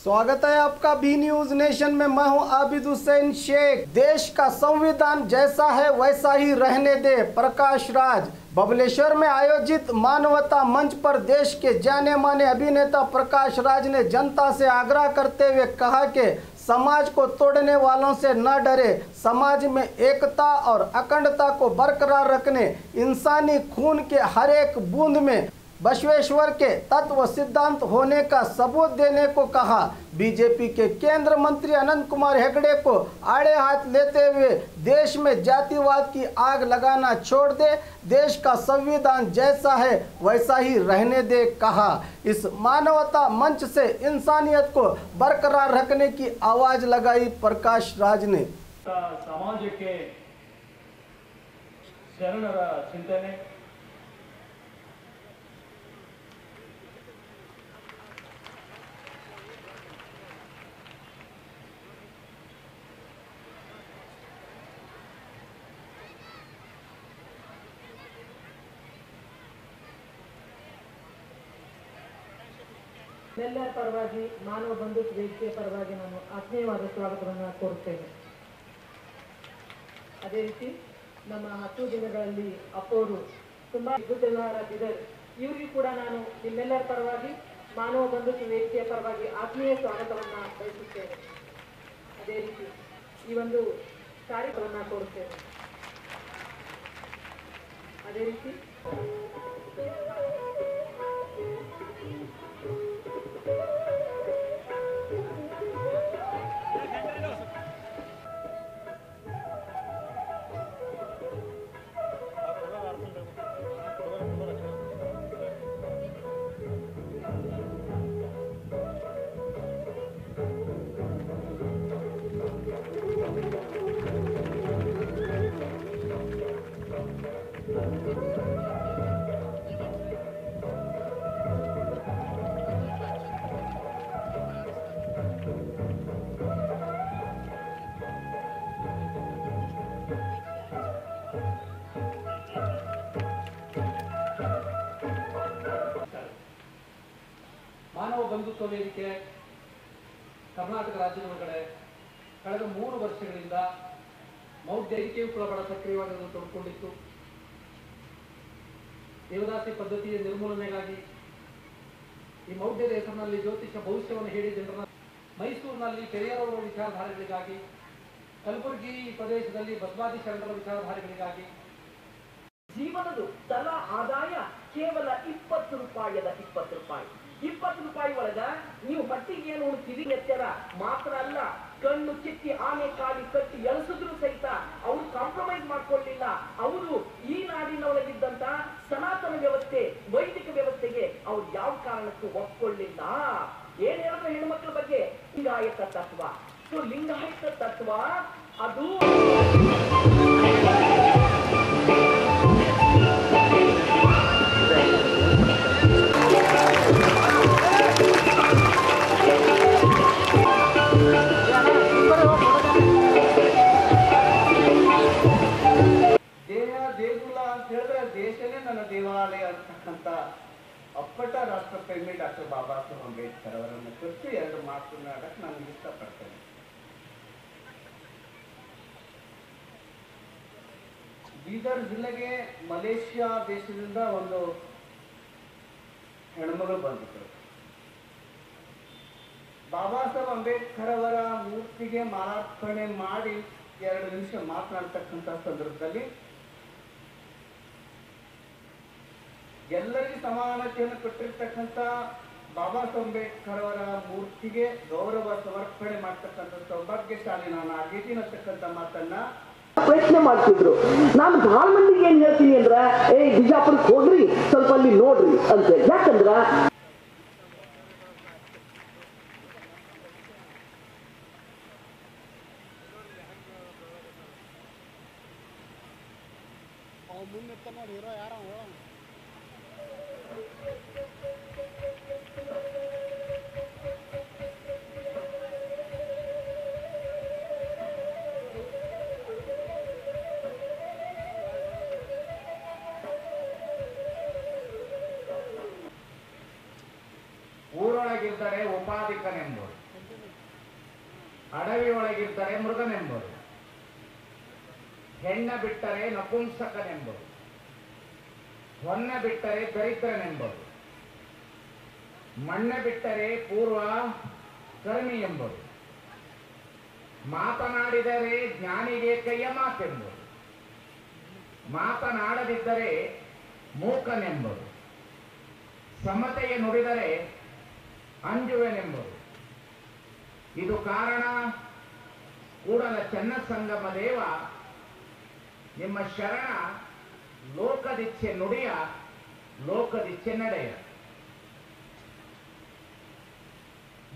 स्वागत है आपका बी न्यूज नेशन में। मैं हूं आबिद हुसैन शेख। देश का संविधान जैसा है वैसा ही रहने दे, प्रकाश राज। बबलेश्वर में आयोजित मानवता मंच पर देश के जाने माने अभिनेता प्रकाश राज ने जनता से आग्रह करते हुए कहा कि समाज को तोड़ने वालों से न डरे, समाज में एकता और अखंडता को बरकरार रखने, इंसानी खून के हर एक बूंद में बसवेश्वर के तत्व सिद्धांत होने का सबूत देने को कहा। बीजेपी के केंद्र मंत्री अनंत कुमार हेगड़े को आड़े हाथ लेते हुए देश में जातिवाद की आग लगाना छोड़ दे, देश का संविधान जैसा है वैसा ही रहने दे कहा। इस मानवता मंच से इंसानियत को बरकरार रखने की आवाज लगाई प्रकाश राज ने। समाज के शरणर चिंतने ಎಲ್ಲರ ಪರವಾಗಿ ಮಾನವ ಬಂಧುತ್ವ ವೇದಿಕೆಯ ಪರವಾಗಿ ನಾನು ಆತ್ಮೀಯವಾದ ಸ್ವಾಗತವನ್ನು ಕೋರುತ್ತೇನೆ. ಅದೇ ರೀತಿ ನಮ್ಮ 10 ದಿನಗಳಲ್ಲಿ ಅಪ್ಪವರು ತುಂಬಾ ಗುದ್ದಲಾಗಿದ್ದಾರೆ. ಇವರಿಗೂ ಕೂಡ ನಾನು ನಿಮ್ಮೆಲ್ಲರ ಪರವಾಗಿ ಮಾನವ ಬಂಧುತ್ವ ವೇದಿಕೆಯ ಪರವಾಗಿ ಆತ್ಮೀಯ ಸ್ವಾಗತವನ್ನು ಬಯಸುತ್ತೇನೆ. ಅದೇ ರೀತಿ ಈ ಒಂದು ಕಾರ್ಯಕ್ರಮವನ್ನು ಕೋರುತ್ತೇನೆ. ಅದೇ ರೀತಿ ಮಾನವ ಬಂಧುತ್ವ ವೇದಿಕೆ ಕರ್ನಾಟಕ ರಾಜ್ಯದ ಒಳಗಡೆ ಕಳೆದ 3 ವರ್ಷಗಳಿಂದ ಮೌಢ್ಯತೆಯು ಕೂಡ ಬಹಳ ಸಕ್ರಿಯವಾಗಿ ತೊಡಕೊಂಡಿತ್ತು. ದೇವದಾಸಿ ಪದ್ಧತಿಯ ನಿರ್ಮೂಲನೆಗಾಗಿ ಈ ಮೌಢ್ಯದ ಹೆಸರಿನಲ್ಲಿ ಜ್ಯೋತಿಷ ಭವಿಷ್ಯವನ್ನು ಹೇಳಿ ಜನರನ್ನ ಮೈಸೂರಿನಲ್ಲಿ ಪೆರಿಯಾರವರ ವಿಚಾರಧಾರೆಗಳಿಗಾಗಿ, ಕಲಬುರಗಿ ಪ್ರದೇಶದಲ್ಲಿ ಬಸವಾದಿ ಶರಣರ ವಿಚಾರಧಾರೆಗಳಿಗಾಗಿ ಜೀವನದ ತಲಾ ಆದಾಯ ಕೇವಲ 20 ರೂಪಾಯಿದ 20 ರೂಪಾಯಿ. 20 ರೂಪಾಯಿ ಒಳಗ ನೀವು ಹೊಟ್ಟಿಗೆ ಏನು ಉಣ್ತೀರಿ ಎತ್ತರ ಮಾತ್ರ ಅಲ್ಲ, ಕಣ್ಣು ಕಿತ್ತಿ ಆನೆ ಕಾಲಿ ಕಟ್ಟಿ ಎಳಸಿದ್ರು ಸಹಿತ ಅವರು ಕಾಂಪ್ರಮೈಸ್ ಮಾಡ್ಕೊಳ್ಳಿಲ್ಲ. ಅವರು ಈ ನಾಡಿನ ಒಳಗಿದ್ದಂತ ಸನಾತನ ವ್ಯವಸ್ಥೆ, ವೈದಿಕ ವ್ಯವಸ್ಥೆಗೆ ಅವ್ರು ಯಾವ ಕಾರಣಕ್ಕೂ ಒಪ್ಕೊಳ್ಳಿಲ್ಲ. ಏನ್ ಹೇಳಿದ್ರು ಹೆಣ್ಮಕ್ಳ ಬಗ್ಗೆ ಲಿಂಗಾಯತ ತತ್ವ. ಸೊ ಲಿಂಗಾಯತ ತತ್ವ ಅದು ದೇಶನೇ ನನ್ನ ದೇವಾಲಯ ಅಂತಕ್ಕಂಥ ಅಪ್ಪಟ ರಾಷ್ಟ್ರಪ್ರೇಮಿ ಡಾಕ್ಟರ್ ಬಾಬಾ ಸಾಹೇಬ್ ಅಂಬೇಡ್ಕರ್ ಅವರನ್ನು ಕುರಿತು 2 ಮಾತನಾಡಕ್ಕೆ ನಾನು ಇಷ್ಟಪಡ್ತೇನೆ. ಬೀದರ್ ಜಿಲ್ಲೆಗೆ ಮಲೇಷ್ಯಾ ದೇಶದಿಂದ ಒಂದು ಹೆಣ್ಮಗಳು ಬಂದಿದ್ರು. ಬಾಬಾ ಸಾಹೇಬ್ ಅಂಬೇಡ್ಕರ್ ಅವರ ಮೂರ್ತಿಗೆ ಮಾಲಾರ್ಪಣೆ ಮಾಡಿ 2 ನಿಮಿಷ ಮಾತನಾಡ್ತಕ್ಕಂಥ ಸಂದರ್ಭದಲ್ಲಿ ಎಲ್ಲರಿಗೂ ಸಮಾನತೆಯನ್ನು ಕೊಟ್ಟಿರ್ತಕ್ಕಂಥ ಬಾಬಾ ಸಾಹೇಬ್ ಅಂಬೇಡ್ಕರ್ ಅವರ ಮೂರ್ತಿಗೆ ಗೌರವ ಸಮರ್ಪಣೆ ಮಾಡ್ತಕ್ಕಂಥ ಸೌಭಾಗ್ಯಶಾಲಿ ನಾನು ಆಗಿದ್ದೀನಿ ಅಂತಕ್ಕಂಥ ಮಾತನ್ನ ಪ್ರಯತ್ನ ಮಾಡ್ತಿದ್ರು. ನಾನು ಬಹಳ ಮಂದಿಗೆ ಏನ್ ಹೇಳ್ತೀನಿ ಅಂದ್ರ, ಬಿಜಾಪುರಕ್ಕೆ ಹೋಗ್ರಿ, ಸ್ವಲ್ಪ ಅಲ್ಲಿ ನೋಡ್ರಿ ಅಂತ. ಯಾಕಂದ್ರ ಊರೊಳಗಿದ್ದರೆ ಉಪಾಧಿಕನೆಂಬುದು, ಅಡವಿ ಒಳಗಿದ್ದರೆ ಮೃಗನೆಂಬರು, ಹೆಣ್ಣ ಬಿಟ್ಟರೆ ನಪುಂಸಕನೆಂಬರು, ಹೊನ್ನ ಬಿಟ್ಟರೆ ದರಿದ್ರನೆಂಬರು, ಮಣ್ಣ ಬಿಟ್ಟರೆ ಪೂರ್ವ ಕರ್ಮಿ ಎಂಬರು, ಮಾತನಾಡಿದರೆ ಜ್ಞಾನಿಗೆ ಕೈಯ ಮಾತೆಂಬರು, ಮಾತನಾಡದಿದ್ದರೆ ಮೂಕನೆಂಬರು, ಸಮತೆಯ ನುಡಿದರೆ ಅಂಜುವೆನೆಂಬರು. ಇದು ಕಾರಣ ಕೂಡಲ ಚೆನ್ನಸಂಗಮ ದೇವ ನಿಮ್ಮ ಶರಣ ಲೋಕದಿಚ್ಛೆ ನುಡಿಯ ಲೋಕದಿಚ್ಛೆ ನಡೆಯ.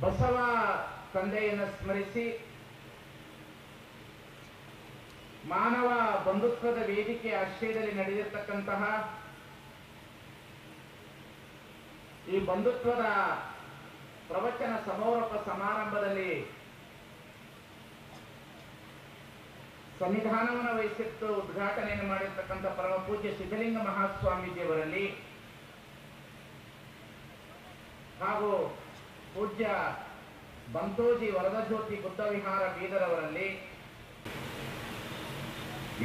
ಬಸವ ತಂದೆಯನ್ನು ಸ್ಮರಿಸಿ ಮಾನವ ಬಂಧುತ್ವದ ವೇದಿಕೆ ಆಶ್ರಯದಲ್ಲಿ ನಡೆದಿರತಕ್ಕಂತಹ ಈ ಬಂಧುತ್ವದ ಪ್ರವಚನ ಸಮಾರೋಪ ಸಮಾರಂಭದಲ್ಲಿ ಸನ್ನಿಧಾನವನ್ನು ವಹಿಸಿತ್ತು ಉದ್ಘಾಟನೆಯನ್ನು ಮಾಡಿರ್ತಕ್ಕಂಥ ಪರಮ ಪೂಜ್ಯ ಸಿದ್ಧಲಿಂಗ ಮಹಾಸ್ವಾಮೀಜಿಯವರಲ್ಲಿ ಹಾಗೂ ಪೂಜ್ಯ ಬಂತೋಜಿ ವರದಜ್ಯೋತಿ ಬುದ್ಧ ವಿಹಾರ ಬೀದರವರಲ್ಲಿ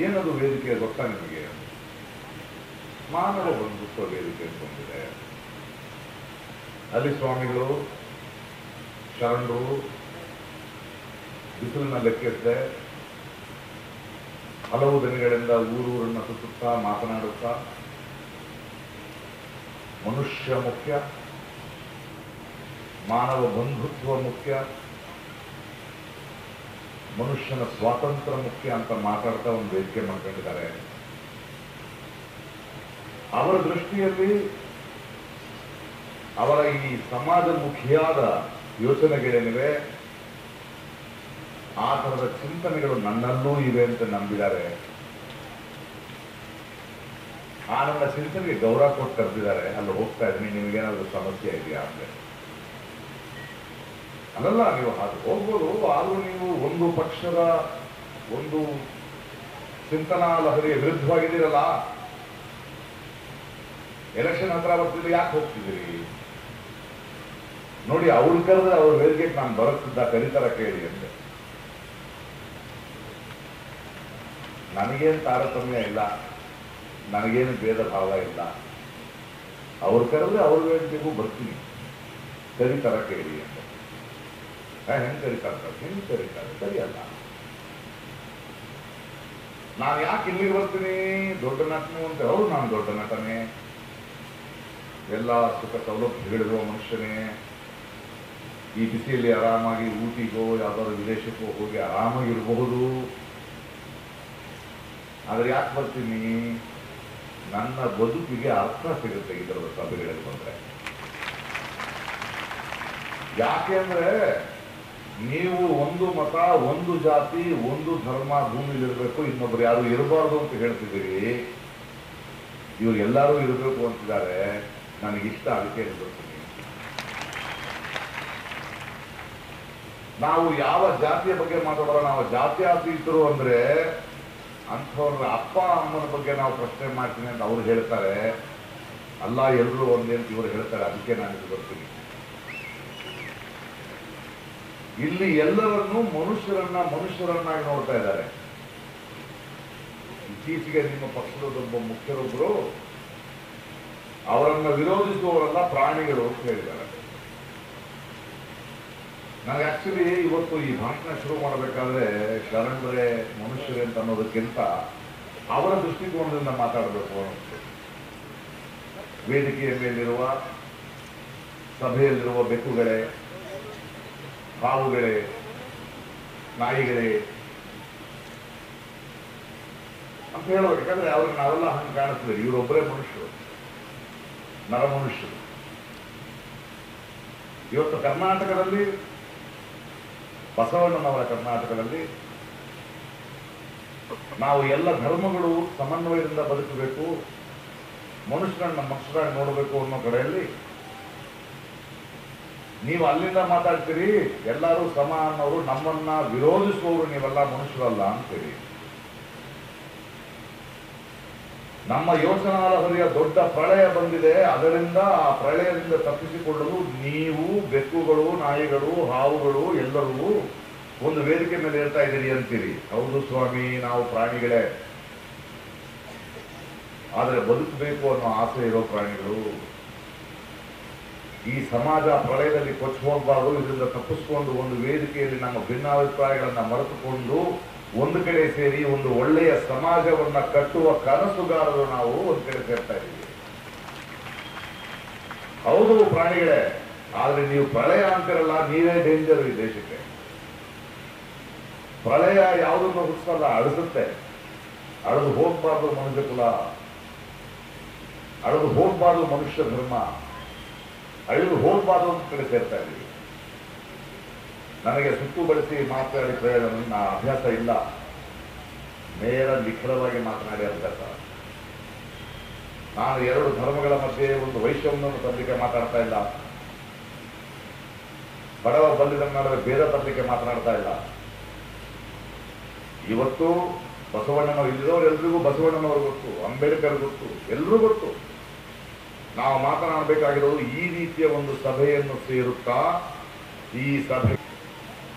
ಏನದು ವೇದಿಕೆ ಗೊತ್ತಾ ನಿಮಗೆ? ಮಾನವ ಬಂಧುತ್ವ ವೇದಿಕೆ ಅಂತಂದಿದೆ. ಅಲ್ಲಿ ಸ್ವಾಮಿಗಳು ಶರಣರು ಬಿಸಿಲಿನ ಲೆಕ್ಕಿಸದೆ ಹಲವು ದಿನಗಳಿಂದ ಊರೂರನ್ನ ಸುತ್ತುತ್ತಾ ಮಾತನಾಡುತ್ತಾ ಮನುಷ್ಯ ಮುಖ್ಯ, ಮಾನವ ಬಂಧುತ್ವ ಮುಖ್ಯ, ಮನುಷ್ಯನ ಸ್ವಾತಂತ್ರ್ಯ ಮುಖ್ಯ ಅಂತ ಮಾತಾಡ್ತಾ ಒಂದು ವೇದಿಕೆ ಮಾಡ್ಕೊಂಡಿದ್ದಾರೆ. ಅವರ ದೃಷ್ಟಿಯಲ್ಲಿ ಅವರ ಈ ಸಮಾಜಮುಖಿಯಾದ ಯೋಚನೆಗಳೇನಿವೆ ಆ ಥರದ ಚಿಂತನೆಗಳು ನನ್ನಲ್ಲೂ ಇವೆ ಅಂತ ನಂಬಿದ್ದಾರೆ. ಆ ನನ್ನ ಚಿಂತನೆಗೆ ಗೌರವ ಕೊಟ್ಟು ಕರೆದಿದ್ದಾರೆ. ಅಲ್ಲಿ ಹೋಗ್ತಾ ಇದ್ದೀನಿ, ನಿಮಗೇನಾದ್ರೂ ಸಮಸ್ಯೆ ಇದೆಯಾ ಅಂದ್ರೆ ಅಲ್ಲಲ್ಲ, ನೀವು ಅದು ಹೋಗ್ಬೋದು. ಆದ್ರೂ ನೀವು ಒಂದು ಪಕ್ಷದ ಒಂದು ಚಿಂತನಾ ಲಹರಿಯ ವಿರುದ್ಧವಾಗಿದ್ದೀರಲ್ಲ. ಎಲೆಕ್ಷನ್ ಹತ್ರ ಬರ್ತಿದ್ರೆ ಯಾಕೆ ಹೋಗ್ತಿದ್ದೀರಿ? ನೋಡಿ, ಅವ್ರು ಕರೆದ್ರೆ ಅವ್ರ ವೇದಿಕೆಗೆ ನಾನು ಬರುತ್ತಿದ್ದ ಕರಿತಾರ ಕೇಳಿ ಅಂತೆ. ನನಗೇನು ತಾರತಮ್ಯ ಇಲ್ಲ, ನನಗೇನು ಭೇದ ಭಾವ ಇಲ್ಲ. ಅವ್ರು ಕರೆದ್ರೆ ಅವ್ರ ವೇದಿಕೆಗೂ ಬರ್ತೀನಿ, ಕರಿತಾರ ಕೇಳಿ ಅಂತ. ಹೆಂಗ್ ಕರಿತಾರೆ? ಹೆಂಗ್ ಕರಿತಾರೆ? ಸರಿಯಲ್ಲ. ನಾನು ಯಾಕೆ ಇಲ್ಲಿಗೆ ಬರ್ತೀನಿ? ದೊಡ್ಡ ನಟನು ಅಂತ. ಹೌದು, ನಾನು ದೊಡ್ಡ ನಟನೇ, ಎಲ್ಲ ಸುಖ ಸೌಲಭ್ಯಗಳಿರುವ ಮನುಷ್ಯನೇ. ಈ ಬಿಸಿಯಲ್ಲಿ ಆರಾಮಾಗಿ ಊಟಿಗೋ ಯಾವ್ದಾದ್ರು ವಿದೇಶಕ್ಕೋ ಹೋಗಿ ಆರಾಮಾಗಿರಬಹುದು. ಆದ್ರೆ ಯಾಕೆ ಬರ್ತೀನಿ? ನನ್ನ ಬದುಕಿಗೆ ಅರ್ಥ ಸಿಗುತ್ತೆ ಈ ಥರದ ಸಭೆಗಳಿಗೆ ಬಂದ್ರೆ. ಯಾಕೆ ಅಂದ್ರೆ ನೀವು ಒಂದು ಮತ, ಒಂದು ಜಾತಿ, ಒಂದು ಧರ್ಮ ಭೂಮಿಲಿರಬೇಕು, ಇನ್ನೊಬ್ರು ಯಾರು ಇರಬಾರ್ದು ಅಂತ ಹೇಳ್ತಿದ್ದೀರಿ. ಇವ್ರು ಎಲ್ಲರೂ ಇರಬೇಕು ಅಂತಿದ್ದಾರೆ. ನನಗಿಷ್ಟ, ಅದಕ್ಕೆ ಬರ್ತೀನಿ. ನಾವು ಯಾವ ಜಾತಿಯ ಬಗ್ಗೆ ಮಾತಾಡೋಣ? ನಾವು ಜಾತ್ಯಾತೀತರು ಅಂದ್ರೆ ಅಂಥವ್ರ ಅಪ್ಪ ಅಮ್ಮನ ಬಗ್ಗೆ ನಾವು ಪ್ರಶ್ನೆ ಮಾಡ್ತೀನಿ ಅಂತ ಅವ್ರು ಹೇಳ್ತಾರೆ. ಅಲ್ಲ, ಎಲ್ಲರೂ ಒಂದೇ ಅಂತ ಇವರು ಹೇಳ್ತಾರೆ. ಅದಕ್ಕೆ ನಾನು ಇದು ಬರ್ತೀನಿ. ಇಲ್ಲಿ ಎಲ್ಲರನ್ನೂ ಮನುಷ್ಯರನ್ನಾಗಿ ನೋಡ್ತಾ ಇದ್ದಾರೆ. ಇತ್ತೀಚೆಗೆ ನಿಮ್ಮ ಪಕ್ಷದೊಬ್ಬ ಮುಖ್ಯರೊಬ್ಬರು ಅವರನ್ನ ವಿರೋಧಿಸುವವರೆಲ್ಲ ಪ್ರಾಣಿಗಳು ಅಂತ ಹೇಳಿದ್ದಾರೆ. ನನಗೆ ಆಕ್ಚುಲಿ ಇವತ್ತು ಈ ಭಾಷಣ ಶುರು ಮಾಡಬೇಕಾದ್ರೆ ಶರಣರೇ ಮನುಷ್ಯರೇ ಅಂತ ಅನ್ನೋದಕ್ಕಿಂತ ಅವರ ದೃಷ್ಟಿಕೋನದಿಂದ ಮಾತಾಡಬೇಕು ಅನ್ನಿಸ್ತು. ವೇದಿಕೆಯ ಮೇಲಿರುವ ಸಭೆಯಲ್ಲಿರುವ ಬೆಕ್ಕುಗಳೇ, ಹಾವುಗಳೇ, ನಾಯಿಗಳೇ ಅಂತ ಹೇಳಬೇಕು. ಯಾಕಂದ್ರೆ ಅವ್ರಿಗೆ ನಾವೆಲ್ಲ ಹಂಗೆ ಕಾಣಿಸ್ತೀವಿ. ಇವರೊಬ್ಬರೇ ಮನುಷ್ಯರು, ನರಮನುಷ್ಯರು. ಇವತ್ತು ಕರ್ನಾಟಕದಲ್ಲಿ, ಬಸವಣ್ಣನವರ ಕರ್ನಾಟಕದಲ್ಲಿ ನಾವು ಎಲ್ಲ ಧರ್ಮಗಳು ಸಮನ್ವಯದಿಂದ ಬದುಕಬೇಕು, ಮನುಷ್ಯರನ್ನ ಮನುಷ್ಯರಾಗಿ ನೋಡಬೇಕು ಅನ್ನೋ ಕಡೆಯಲ್ಲಿ ನೀವು ಅಲ್ಲಿಂದ ಮಾತಾಡ್ತೀರಿ ಎಲ್ಲರೂ ಸಮ ಅನ್ನೋರು, ನಮ್ಮನ್ನ ವಿರೋಧಿಸುವವರು ನೀವೆಲ್ಲ ಮನುಷ್ಯರಲ್ಲ ಅಂತೀರಿ. ನಮ್ಮ ಯೋಚನಾಲಹರಿಯ ದೊಡ್ಡ ಪ್ರಳಯ ಬಂದಿದೆ. ಅದರಿಂದ ಆ ಪ್ರಳಯದಿಂದ ತಪ್ಪಿಸಿಕೊಳ್ಳಲು ನೀವು, ಬೆಕ್ಕುಗಳು, ನಾಯಿಗಳು, ಹಾವುಗಳು ಎಲ್ಲರೂ ಒಂದು ವೇದಿಕೆ ಮೇಲೆ ಇರ್ತಾ ಇದ್ದೀರಿ ಅಂತೀರಿ. ಹೌದು ಸ್ವಾಮಿ, ನಾವು ಪ್ರಾಣಿಗಳೇ, ಆದರೆ ಬದುಕಬೇಕು ಅನ್ನೋ ಆಸೆ ಇರೋ ಪ್ರಾಣಿಗಳು. ಈ ಸಮಾಜ ಪ್ರಳಯದಲ್ಲಿ ಕೊಚ್ಚಿ ಹೋಗಬಾರ್ದು, ಇದರಿಂದ ತಪ್ಪಿಸ್ಕೊಂಡು ಒಂದು ವೇದಿಕೆಯಲ್ಲಿ ನಮ್ಮ ಭಿನ್ನಾಭಿಪ್ರಾಯಗಳನ್ನ ಮರೆತುಕೊಂಡು ಒಂದು ಕಡೆ ಸೇರಿ ಒಂದು ಒಳ್ಳೆಯ ಸಮಾಜವನ್ನ ಕಟ್ಟುವ ಕನಸುಗಾರರು ನಾವು ಒಂದು ಕಡೆ ಸೇರ್ತಾ ಇದ್ದೀವಿ. ಹೌದು ಪ್ರಾಣಿಗಳೇ, ಆದ್ರೆ ನೀವು ಪ್ರಳಯ ಅಂತಿರಲ್ಲ, ನೀವೇ ಡೇಂಜರ್ ಈ ದೇಶಕ್ಕೆ. ಪ್ರಳಯ ಯಾವುದನ್ನು ಹುಟ್ಟಿಸಲ್ಲ, ಅಳಿಸುತ್ತೆ. ಅಳೆದು ಹೋಗ್ಬಾರ್ದು ಮನುಷ್ಯ ಕುಲ, ಅಳೆದು ಹೋಗ್ಬಾರ್ದು ಮನುಷ್ಯ ಧರ್ಮ, ಅಳಿದು ಹೋಗ್ಬಾರ್ದು ಅಂತ ಕಡೆ ಸೇರ್ತಾ ಇದ್ದೀವಿ. ನನಗೆ ಸುತ್ತು ಬಳಸಿ ಮಾತನಾಡಿ ಪ್ರಯೋಜನ ಅಭ್ಯಾಸ ಇಲ್ಲ, ನೇರ ನಿಖರವಾಗಿ ಮಾತನಾಡಿ ಅಭ್ಯಾಸ. ನಾನು ಎರಡು ಧರ್ಮಗಳ ಮಧ್ಯೆ ಒಂದು ವೈಷಮ್ಯವನ್ನು ತರಲಿಕ್ಕೆ ಮಾತಾಡ್ತಾ ಇಲ್ಲ, ಬಡವ ಬಲ್ಲಿದ ನಡುವೆ ಭೇದ ತರಲಿಕ್ಕೆ ಮಾತನಾಡ್ತಾ ಇಲ್ಲ. ಇವತ್ತು ಬಸವಣ್ಣನವರು ಇಲ್ಲಿರೋರು ಎಲ್ರಿಗೂ ಬಸವಣ್ಣನವರು ಗೊತ್ತು, ಅಂಬೇಡ್ಕರ್ ಗೊತ್ತು, ಎಲ್ಲರೂ ಗೊತ್ತು. ನಾವು ಮಾತನಾಡಬೇಕಾಗಿರೋದು ಈ ರೀತಿಯ ಒಂದು ಸಭೆಯನ್ನು ಸೇರುತ್ತಾ ಈ ಸಭೆ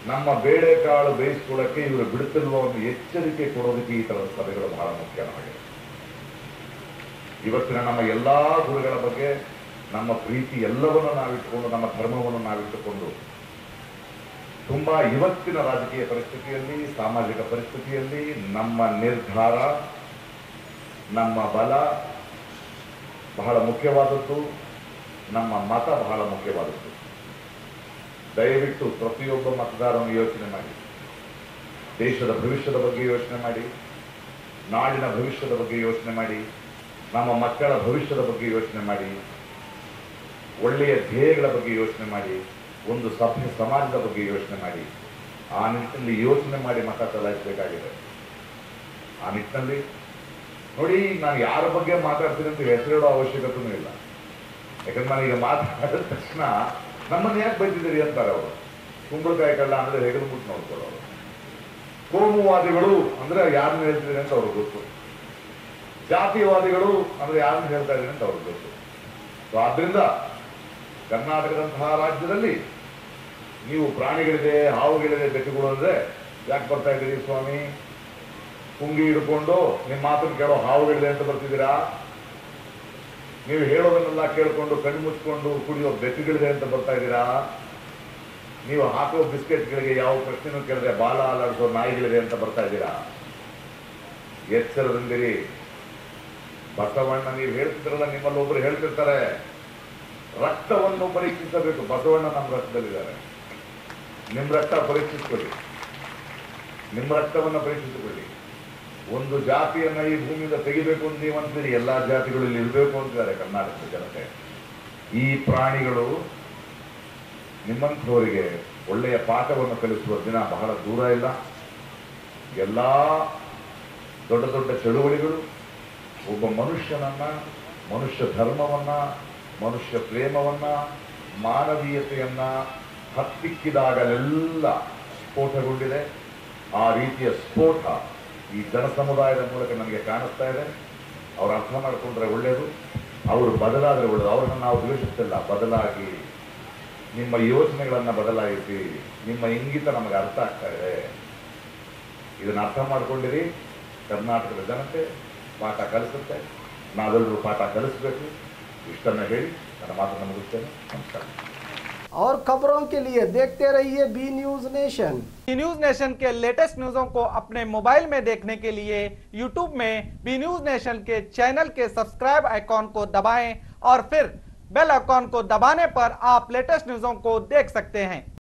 ನಮ್ಮ ಬೇಳೆಕಾಳು ಬೇಯಿಸ್ಕೊಳ್ಳಕ್ಕೆ ಇವರು ಬಿಡುತ್ತಿರುವ ಒಂದು ಎಚ್ಚರಿಕೆ ಕೊಡೋದಕ್ಕೆ ಈ ತರದ ಸಭೆಗಳು ಬಹಳ ಮುಖ್ಯ ನಮಗೆ. ಇವತ್ತಿನ ನಮ್ಮ ಎಲ್ಲಾ ಗುರುಗಳ ಬಗ್ಗೆ ನಮ್ಮ ಪ್ರೀತಿ ಎಲ್ಲವನ್ನು ನಾವಿಟ್ಟುಕೊಂಡು, ನಮ್ಮ ಧರ್ಮವನ್ನು ನಾವಿಟ್ಟುಕೊಂಡು, ತುಂಬಾ ಇವತ್ತಿನ ರಾಜಕೀಯ ಪರಿಸ್ಥಿತಿಯಲ್ಲಿ, ಸಾಮಾಜಿಕ ಪರಿಸ್ಥಿತಿಯಲ್ಲಿ ನಮ್ಮ ನಿರ್ಧಾರ, ನಮ್ಮ ಬಲ ಬಹಳ ಮುಖ್ಯವಾದದ್ದು, ನಮ್ಮ ಮತ ಬಹಳ ಮುಖ್ಯವಾದದ್ದು. ದಯವಿಟ್ಟು ಪ್ರತಿಯೊಬ್ಬ ಮತದಾರನು ಯೋಚನೆ ಮಾಡಿ, ದೇಶದ ಭವಿಷ್ಯದ ಬಗ್ಗೆ ಯೋಚನೆ ಮಾಡಿ, ನಾಡಿನ ಭವಿಷ್ಯದ ಬಗ್ಗೆ ಯೋಚನೆ ಮಾಡಿ, ನಮ್ಮ ಮಕ್ಕಳ ಭವಿಷ್ಯದ ಬಗ್ಗೆ ಯೋಚನೆ ಮಾಡಿ, ಒಳ್ಳೆಯ ಧ್ಯೇಯಗಳ ಬಗ್ಗೆ ಯೋಚನೆ ಮಾಡಿ, ಒಂದು ಸಭ್ಯ ಸಮಾಜದ ಬಗ್ಗೆ ಯೋಚನೆ ಮಾಡಿ. ಆ ನಿಟ್ಟಿನಲ್ಲಿ ಯೋಚನೆ ಮಾಡಿ ಮತ ಚಲಾಯಿಸಬೇಕಾಗಿದೆ. ಆ ನಿಟ್ಟಿನಲ್ಲಿ ನೋಡಿ, ನಾನು ಯಾರ ಬಗ್ಗೆ ಮಾತಾಡ್ತೀನಿ ಅಂತ ಹೆಸರಿಡೋ ಅವಶ್ಯಕತೆಯೂ ಇಲ್ಲ. ಯಾಕಂದ್ರೆ ನಾನೀಗ ಮಾತಾಡಿದ ತಕ್ಷಣ ನಮ್ಮನ್ನು ಯಾಕೆ ಬೈತಿದ್ದೀರಿ ಅಂತಾರೆ ಅವರು. ಕುಂಬಳಕಾಯಿ ಕಳ್ಳ ಅಂದ್ರೆ ಹೆಗಲು ಮುಟ್ಟು ನೋಡ್ಕೊಳ್ಳೋರು. ಕೋಮುವಾದಿಗಳು ಅಂದ್ರೆ ಯಾರನ್ನ ಹೇಳ್ತಿದ್ದೀರಿ ಅಂತ ಅವ್ರಿಗೆ ಗೊತ್ತು. ಜಾತಿವಾದಿಗಳು ಅಂದ್ರೆ ಯಾರನ್ನ ಹೇಳ್ತಾ ಇದ್ದೀನಿ ಅಂತ ಅವ್ರಿಗೆ ಗೊತ್ತು. ಸೊ ಆದ್ರಿಂದ ಕರ್ನಾಟಕದಂತಹ ರಾಜ್ಯದಲ್ಲಿ ನೀವು ಪ್ರಾಣಿಗಳಿದೆ, ಹಾವುಗಳಿದೆ, ಬೆಕ್ಕುಗಳು ಅಂದ್ರೆ ಯಾಕೆ ಬರ್ತಾ ಇದ್ದೀರಿ ಸ್ವಾಮಿ? ಪುಂಗಿ ಹಿಡ್ಕೊಂಡು ನಿಮ್ಮ ಮಾತನ್ನು ಕೇಳೋ ಹಾವುಗಳಿದೆ ಅಂತ ಬರ್ತಿದ್ದೀರಾ? ನೀವು ಹೇಳೋದನ್ನೆಲ್ಲ ಕೇಳ್ಕೊಂಡು ಕಣ್ಣು ಮುಚ್ಕೊಂಡು ಕುಡಿಯೋ ಬೆಕ್ಕುಗಳಿದೆ ಅಂತ ಬರ್ತಾ ಇದ್ದೀರಾ? ನೀವು ಹಾಕೋ ಬಿಸ್ಕೆಟ್ಗಳಿಗೆ ಯಾವ ಪ್ರಶ್ನೆನೂ ಕೇಳಿದ್ರೆ ಬಾಲ ಅಲ್ಲಾಡಿಸೋ ನಾಯಿಗಳಿದೆ ಅಂತ ಬರ್ತಾ ಇದ್ದೀರಾ? ಎಚ್ಚರದಿಂದಿರಿ. ಬಸವಣ್ಣ ನೀವು ಹೇಳ್ತಿದ್ರಲ್ಲ, ನಿಮ್ಮಲ್ಲಿ ಒಬ್ರು ಹೇಳ್ತಿರ್ತಾರೆ, ರಕ್ತವನ್ನು ಪರೀಕ್ಷಿಸಬೇಕು. ಬಸವಣ್ಣ ನಮ್ಮ ರಕ್ತದಲ್ಲಿದ್ದಾರೆ. ನಿಮ್ಮ ರಕ್ತ ಪರೀಕ್ಷಿಸಿಕೊಳ್ಳಿ, ನಿಮ್ಮ ರಕ್ತವನ್ನು ಪರೀಕ್ಷಿಸಿಕೊಳ್ಳಿ. ಒಂದು ಜಾತಿಯನ್ನ ಈ ಭೂಮಿಯಿಂದ ತೆಗಿಬೇಕು ಅಂತ ನೀವು ಅಂತೀರಿ, ಎಲ್ಲಾ ಜಾತಿಗಳು ಇಲ್ಲಿ ಇರಬೇಕು ಅಂತಿದ್ದಾರೆ ಕರ್ನಾಟಕದ ಜನತೆ. ಈ ಪ್ರಾಣಿಗಳು ನಿಮ್ಮಂಥವರಿಗೆ ಒಳ್ಳೆಯ ಪಾಠವನ್ನು ಕಲಿಸುವ ದಿನ ಬಹಳ ದೂರ ಇಲ್ಲ. ಎಲ್ಲಾ ದೊಡ್ಡ ದೊಡ್ಡ ಚಳುವಳಿಗಳು ಒಬ್ಬ ಮನುಷ್ಯನನ್ನ, ಮನುಷ್ಯ ಧರ್ಮವನ್ನ, ಮನುಷ್ಯ ಪ್ರೇಮವನ್ನ, ಮಾನವೀಯತೆಯನ್ನ ಹತ್ತಿಕ್ಕಿದಾಗಲೆಲ್ಲ ಸ್ಫೋಟಗೊಂಡಿದೆ. ಆ ರೀತಿಯ ಸ್ಫೋಟ ಈ ಜನಸಮುದಾಯದ ಮೂಲಕ ನನಗೆ ಕಾಣಿಸ್ತಾ ಇದೆ. ಅವ್ರು ಅರ್ಥ ಮಾಡಿಕೊಂಡ್ರೆ ಒಳ್ಳೆಯದು, ಅವರು ಬದಲಾದರೆ ಒಳ್ಳೆಯದು. ಅವ್ರನ್ನ ನಾವು ದ್ವೇಷಿಸ್ತಿಲ್ಲ, ಬದಲಾಗಿ ನಿಮ್ಮ ಯೋಚನೆಗಳನ್ನ ಬದಲಾಯಿಸಿ, ನಿಮ್ಮ ಇಂಗಿತ ನಮಗೆ ಅರ್ಥ ಆಗ್ತಾ ಇದೆ. ಇದನ್ನ ಅರ್ಥ ಮಾಡ್ಕೊಂಡಿರಿ. ಕರ್ನಾಟಕದ ಜನತೆ ಪಾಠ ಕಲಿಸುತ್ತೆ, ನಾವೆಲ್ಲರೂ ಪಾಠ ಕಲಿಸಬೇಕು. ಇಷ್ಟನ್ನ ಹೇಳಿ ನನ್ನ ಮಾತನ್ನು ಮುಗಿಸ್ತೇನೆ. ನಮಸ್ಕಾರ. और खबरों के लिए देखते रहिए B news nation. B news nation के लेटेस्ट न्यूज़ों को अपने मोबाइल में देखने के लिए यूट्यूब में बी न्यूज नेशन के चैनल के सब्सक्राइब आइकॉन को दबाएं और फिर बेल आइकॉन को दबाने पर आप लेटेस्ट न्यूज़ों को देख सकते हैं।